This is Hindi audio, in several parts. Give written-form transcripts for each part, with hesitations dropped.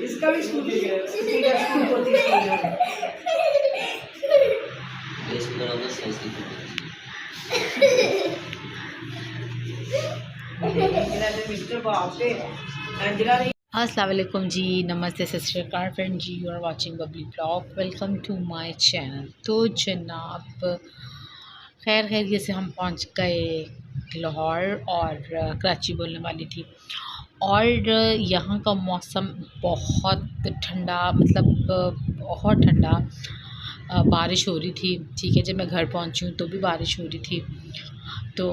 इसका भी स्कूल की है, इसकी का स्कूल होती है। इसको ना साइंस की मिस्टर बाप के अंजला ने अस्सलाम वालेकुम जी, नमस्ते, सत श्री अकाल फ्रेंड जी। You are watching Babli blog. Welcome to my channel. तो जनाब खैर खैरियत से हम पहुंच गए लाहौर और कराची बोलने वाली थी। और यहाँ का मौसम बहुत ठंडा, मतलब बहुत ठंडा। बारिश हो रही थी, ठीक है। जब मैं घर पहुंची हूँ तो भी बारिश हो रही थी। तो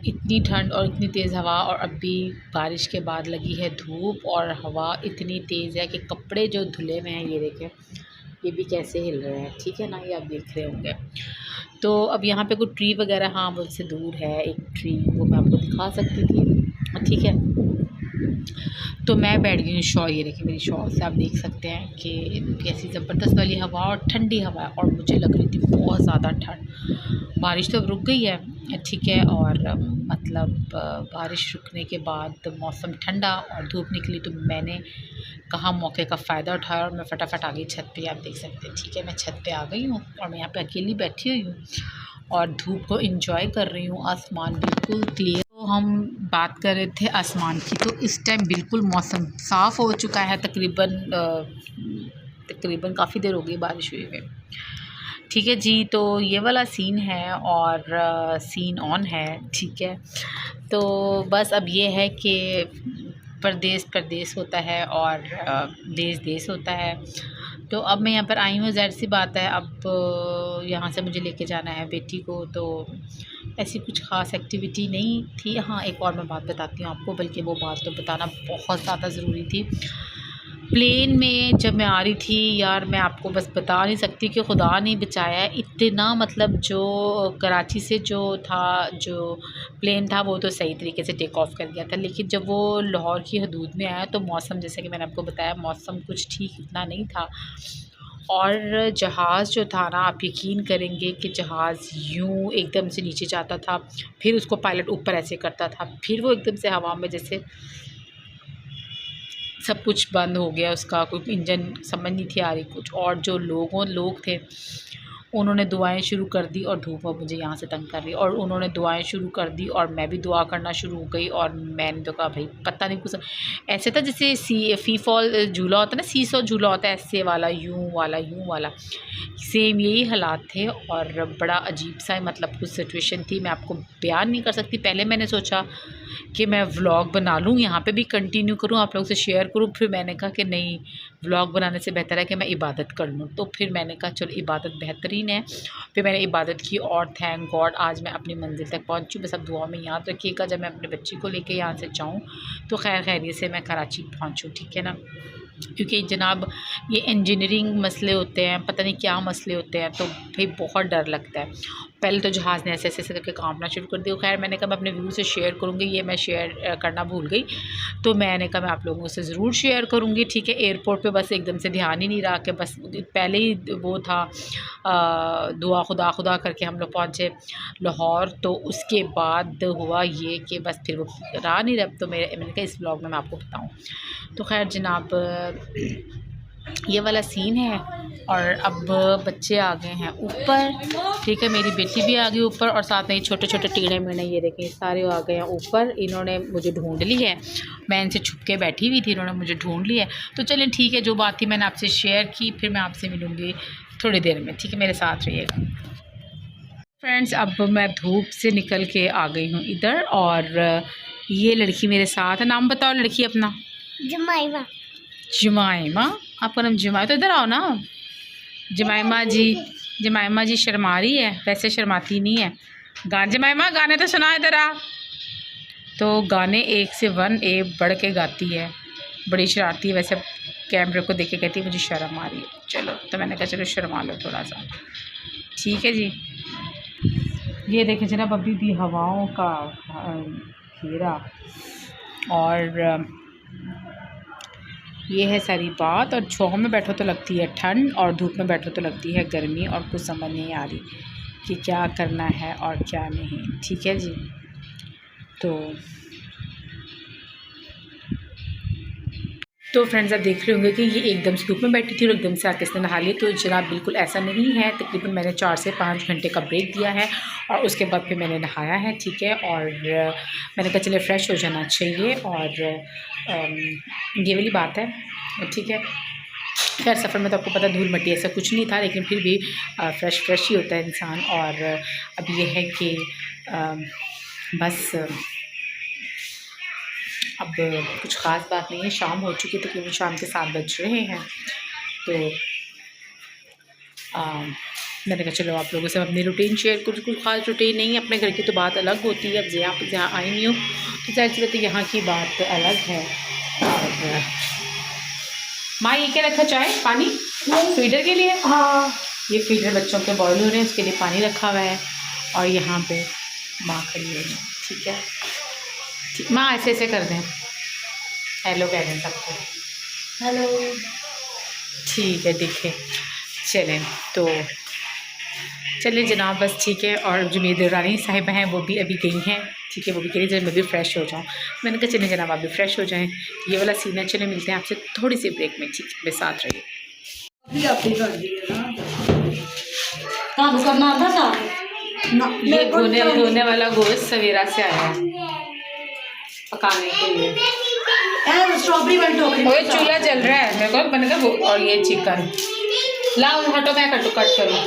इतनी ठंड और इतनी तेज़ हवा, और अभी बारिश के बाद लगी है धूप, और हवा इतनी तेज़ है कि कपड़े जो धुले हुए हैं, ये देखें, ये भी कैसे हिल रहे हैं, ठीक है ना, ये आप देख रहे होंगे। तो अब यहाँ पे कोई ट्री वगैरह, हाँ, मुझसे दूर है एक ट्री, वो मैं आपको दिखा सकती थी, ठीक है। तो मैं बैठ गई हूँ शॉल, ये देखिए मेरी शॉल से आप देख सकते हैं कि कैसी ज़बरदस्त वाली हवा और ठंडी हवा है, और मुझे लग रही थी बहुत ज़्यादा ठंड। बारिश तो अब रुक गई है, ठीक है, और मतलब बारिश रुकने के बाद मौसम ठंडा और धूप निकली, तो मैंने कहा मौके का फ़ायदा उठाया और मैं फटाफट आ गई छत पे। आप देख सकते हैं, ठीक है, मैं छत पे आ गई हूँ और मैं यहाँ पे अकेली बैठी हुई हूँ और धूप को एंजॉय कर रही हूँ। आसमान बिल्कुल क्लियर। तो हम बात कर रहे थे आसमान की, तो इस टाइम बिल्कुल मौसम साफ़ हो चुका है। तकरीबन काफ़ी देर हो गई बारिश हुई हुई, ठीक है जी। तो ये वाला सीन है और सीन ऑन है, ठीक है। तो बस अब ये है कि परदेस परदेस होता है और देश देश होता है। तो अब मैं यहाँ पर आई हूँ, ज़ाहिर सी बात है, अब यहाँ से मुझे लेके जाना है बेटी को। तो ऐसी कुछ ख़ास एक्टिविटी नहीं थी। हाँ, एक और मैं बात बताती हूँ आपको, बल्कि वो बात तो बताना बहुत ज़्यादा ज़रूरी थी। प्लेन में जब मैं आ रही थी यार, मैं आपको बस बता नहीं सकती कि खुदा नहीं बचाया है, इतना मतलब जो कराची से जो प्लेन था वो तो सही तरीके से टेक ऑफ़ कर गया था, लेकिन जब वो लाहौर की हदूद में आया तो मौसम, जैसे कि मैंने आपको बताया, मौसम कुछ ठीक इतना नहीं था। और जहाज़ जो था ना, आप यकीन करेंगे कि जहाज़ यूँ एकदम से नीचे जाता था, फिर उसको पायलट ऊपर ऐसे करता था, फिर वो एकदम से हवा में जैसे सब कुछ बंद हो गया, उसका कोई इंजन समझ नहीं थी आ रही कुछ। और जो लोग थे, उन्होंने दुआएं शुरू कर दी, और धूप अब मुझे यहाँ से तंग कर रही है, और उन्होंने दुआएं शुरू कर दी और मैं भी दुआ करना शुरू हो गई। और मैंने तो कहा भाई पता नहीं, कुछ ऐसे था जैसे फ़ी फॉल झूला होता है ना, सीसॉ झूला होता है, ऐसे वाला, यूँ वाला सेम यही हालात थे। और बड़ा अजीब सा मतलब कुछ सिचुएशन थी, मैं आपको बयान नहीं कर सकती। पहले मैंने सोचा कि मैं व्लॉग बना लूँ, यहाँ पे भी कंटिन्यू करूँ, आप लोगों से शेयर करूँ। फिर मैंने कहा कि नहीं, व्लॉग बनाने से बेहतर है कि मैं इबादत कर लूँ। तो फिर मैंने कहा चलो इबादत बेहतरीन है। फिर मैंने इबादत की और थैंक गॉड आज मैं अपनी मंजिल तक पहुँची। बस अब दुआ में याद रखिएगा, जब मैं अपने बच्ची को लेके यहाँ से जाऊँ तो खैर खैरियत से मैं कराची पहुँचूँ, ठीक है ना। क्योंकि जनाब ये इंजीनियरिंग मसले होते हैं, पता नहीं क्या मसले होते हैं, तो भाई बहुत डर लगता है। पहले तो जहाज़ ने ऐसे ऐसे करके कांपना शुरू कर दिया। खैर मैंने कहा मैं अपने व्यू से शेयर करूँगी, ये मैं शेयर करना भूल गई, तो मैंने कहा मैं आप लोगों से ज़रूर शेयर करूँगी, ठीक है। एयरपोर्ट पे बस एकदम से ध्यान ही नहीं रहा, कि बस पहले ही वो था दुआ खुदा खुदा करके हम लोग पहुँचे लाहौर। तो उसके बाद हुआ ये कि बस फिर वो रहा नहीं रहा। तो मैंने कहा इस ब्लॉग में मैं आपको बताऊँ। तो खैर जनाब ये वाला सीन है। और अब बच्चे आ गए हैं ऊपर, ठीक है, मेरी बेटी भी आ गई ऊपर, और साथ में ये छोटे छोटे टीड़े मीड़े, ये देखें, सारे आ गए हैं ऊपर। इन्होंने मुझे ढूंढ ली है, मैं इनसे छुप के बैठी हुई थी, इन्होंने मुझे ढूंढ लिया है। तो चलें ठीक है, जो बात थी मैंने आपसे शेयर की, फिर मैं आपसे मिलूँगी थोड़ी देर में, ठीक है, मेरे साथ रहिएगा। फ्रेंड्स अब मैं धूप से निकल के आ गई हूँ इधर, और ये लड़की मेरे साथ है। नाम बताओ लड़की अपना। जमाइमा। जमाइमा, आपका नाम जमाइमा? तो इधर आओ ना। जमाइमा जी शर्मा रही है, वैसे शर्माती नहीं है। जमाइमा गाने तो सुना इधर आ। तो गाने एक से वन ए बढ़ के गाती है, बड़ी शरारती है। वैसे कैमरे को देख के कहती है मुझे शर्म आ रही है। चलो, तो मैंने कहा चलो शर्मा लो थोड़ा सा, ठीक है जी। ये देखें जनाब, अभी भी हवाओं का घेरा, और ये है सारी बात। और छाँव में बैठो तो लगती है ठंड, और धूप में बैठो तो लगती है गर्मी, और कुछ समझ नहीं आ रही कि क्या करना है और क्या नहीं, ठीक है जी। तो तो फ्रेंड्स आप देख रहे होंगे कि ये एकदम से धूप में बैठी थी और एकदम से आके इसने नहा ली। तो जनाब बिल्कुल ऐसा नहीं है, तकरीबन मैंने 4 से 5 घंटे का ब्रेक दिया है और उसके बाद फिर मैंने नहाया है, ठीक है। और मैंने कहा चले फ़्रेश हो जाना चाहिए और ये वाली बात है, ठीक है। खैर सफ़र में तो आपको पता धूल मट्टी ऐसा कुछ नहीं था, लेकिन फिर भी फ्रेश ही होता है इंसान। और अब ये है कि बस अब कुछ ख़ास बात नहीं है, शाम हो चुकी है, तकरीबन शाम के 7 बज रहे हैं। तो मैंने कहा चलो आप लोगों से अपनी रूटीन शेयर, कुछ ख़ास रूटीन नहीं है, अपने घर की तो बात अलग होती है। अब जहाँ आई नहीं हूँ तो जाहिर सी बात है यहाँ की बात अलग है। और माँ ये क्या रखा, चाय पानी फीडर के लिए? हाँ, ये फीडर बच्चों के बॉयल हो रहे हैं, उसके लिए पानी रखा हुआ है। और यहाँ पे माँ खड़ी हुई है, ठीक है। ठीक माँ ऐसे ऐसे कर दें, हेलो कह दें सबको, हेलो। ठीक है दिखे। चलें तो चलिए जनाब, बस ठीक है। और जो मेरी देवरानी साहिबा हैं वो भी अभी गई हैं, ठीक है। वो भी कह रही चलिए मैं भी फ़्रेश हो जाऊँ। मैंने कहा चलिए जनाब आप भी फ्रेश हो जाएं, ये वाला सीन है। चले मिलते हैं आपसे थोड़ी सी ब्रेक में, ठीक है। मेरे साथ रहिए। काम करना आता था ना, ये धोने वाला गोश्त सवेरा से आया है पकाने के लिए। स्ट्रॉबेरी वाली टोकरी वो चूल्हा जल रहा है मेरे को, मैंने कहा और ये चिकन लाओ, हटो मैं कट करूँ।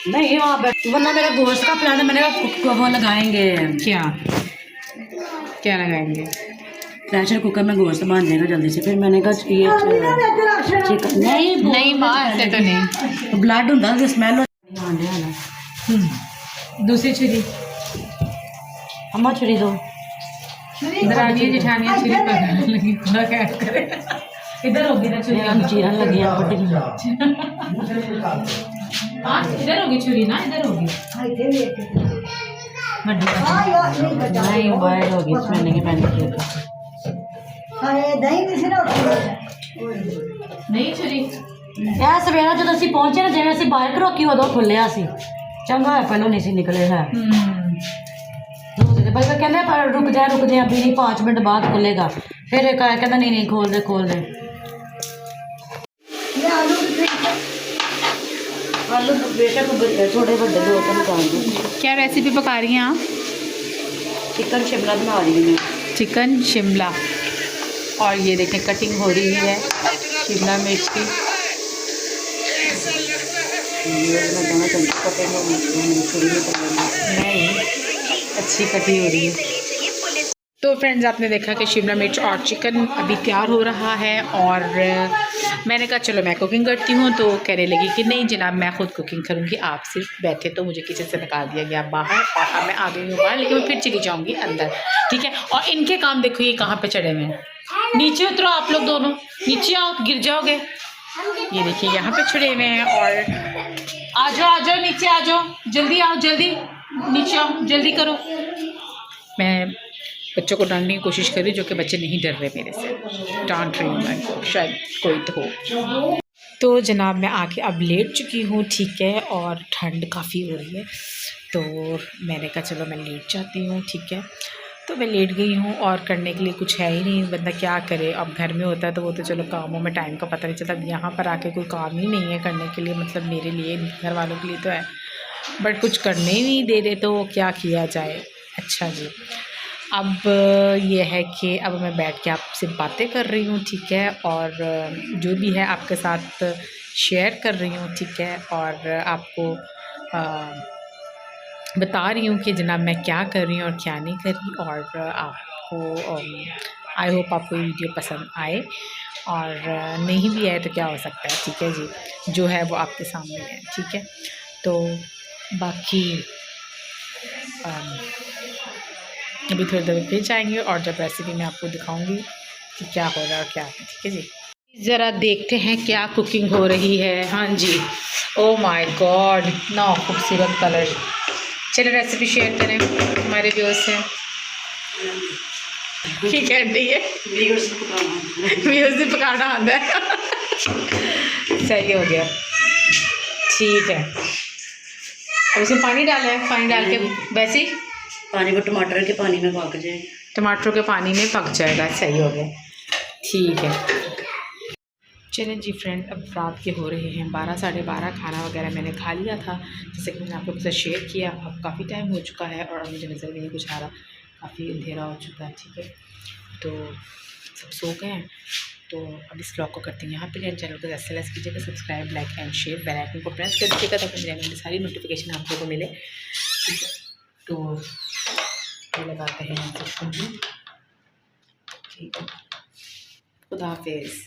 नहीं वहाँ वरना मेरा गोश्त का प्लान है, मैंने कहा वो लगाएंगे। क्या लगाएंगे? प्रेशर कुकर में गोश्त बन जाएगा जल्दी से। फिर मैंने कहा ये चिकन नहीं माँ ऐसे तो नहीं, ब्लड होता है, स्मेल दूसरी छुरी अम्मा छुरी दो। दरानियाँ जेठानियाँ छुरी पकड़ने लगी, थोड़ा क्या करे। इधर होगी ना छुरी, हम चीरन लगी हैं हाँ इधर होगी छुरी ना, इधर होगी नहीं वाइड होगी इसमें नहीं पहले नहीं छुरी। यार सवेरा जो ਅਸੀਂ पहुंचे ना, जिवें ਅਸੀਂ बाइक रोकी उदों खुलिया सी, चंगा है पहलों नहीं सी निकले है। भाई कहते पर रुक जाए अभी नहीं, 5 मिनट बाद खुलेगा। फिर एक आया कहता नहीं खोल दे। आलू बेटा को छोटे बड़े दो निकाल दो। क्या रेसिपी पका रही हैं आप? चिकन शिमला बना रही हूँ मैं। चिकन शिमला, और ये देखें कटिंग हो रही है शिमला मिर्च की। नहीं अच्छी कटी हो रही है। तो फ्रेंड्स आपने देखा कि शिमला मिर्च और चिकन अभी तैयार हो रहा है। और मैंने कहा चलो मैं कुकिंग करती हूँ, तो कहने लगी कि नहीं जनाब मैं ख़ुद कुकिंग करूँगी, आप सिर्फ बैठे। तो मुझे किचन से निकाल दिया गया बाहर, और अब मैं आ गई हूँ बाहर, लेकिन मैं फिर चली जाऊँगी अंदर, ठीक है। और इनके काम देखो ये कहाँ पे चढ़े हुए हैं। नीचे उतरो आप लोग दोनों, नीचे आओ गिर जाओगे। ये देखिए यहाँ पे चढ़े हुए हैं। और आ जाओ नीचे आ जाओ, जल्दी आओ, जल्दी नीचे आओ, जल्दी करो। मैं बच्चों को डांटने की कोशिश कर रही, जो कि बच्चे नहीं डर रहे मेरे से, डांट रही हूँ मैं, शायद कोई तो हो। तो जनाब मैं आके अब लेट चुकी हूँ, ठीक है। और ठंड काफ़ी हो रही है, तो मैंने कहा चलो मैं लेट जाती हूँ, ठीक है। तो मैं लेट गई हूँ, और करने के लिए कुछ है ही नहीं, बंदा क्या करे। अब घर में होता है तो वो तो चलो कामों में टाइम का पता नहीं चलता। अब यहाँ पर आके कोई काम ही नहीं है करने के लिए, मतलब मेरे लिए, घर वालों के लिए तो है, बट कुछ करने ही नहीं दे रहे, तो क्या किया जाए। अच्छा जी, अब ये है कि अब मैं बैठ के आपसे बातें कर रही हूँ, ठीक है। और जो भी है आपके साथ शेयर कर रही हूँ, ठीक है। और आपको बता रही हूँ कि जनाब मैं क्या कर रही हूँ और क्या नहीं कर रही। और आपको आई होप आपको ये वीडियो पसंद आए, और नहीं भी आए तो क्या हो सकता है, ठीक है जी। जो है वो आपके सामने है, ठीक है। तो बाकी अभी थोड़ी देर फिर जाएंगे, और जब रेसिपी मैं आपको दिखाऊंगी कि क्या हो रहा है और क्या है, ठीक है जी। ज़रा देखते हैं क्या कुकिंग हो रही है। हाँ जी, ओ माय गॉड इतना खूबसूरत कलर। चलिए रेसिपी शेयर करें हमारे व्यूअर्स से। ठीक है रही है, व्यूअर्स से पकाना आता है। सही हो गया, ठीक है। अब इसमें पानी डाला है, पानी डाल के वैसे ही पानी को टमाटर के पानी में पक जाए, टमाटर के पानी में पक जाएगा। सही हो गया, ठीक है। चलें जी फ्रेंड, अब रात के हो रहे हैं 12 साढ़े 12। खाना वगैरह मैंने खा लिया था, जैसे कि मैंने आप लोगों से शेयर किया। अब काफ़ी टाइम हो चुका है और अब मुझे नज़र भी नहीं कुछ आ रहा, काफ़ी अंधेरा हो चुका है। ठीक है, तो सब सो गए हैं। तो अब इस ब्लॉग को करते हैं यहाँ पे। चैनल को SLS कीजिएगा, subscribe, like and share, bell icon को प्रेस कर दीजिएगा ताकि मेरे चैनल की सारी नोटिफिकेशन आप लोगों को मिले। ठीक है, तो ये लगाते हैं हम सब। ठीक है, खुदा हाफिज़।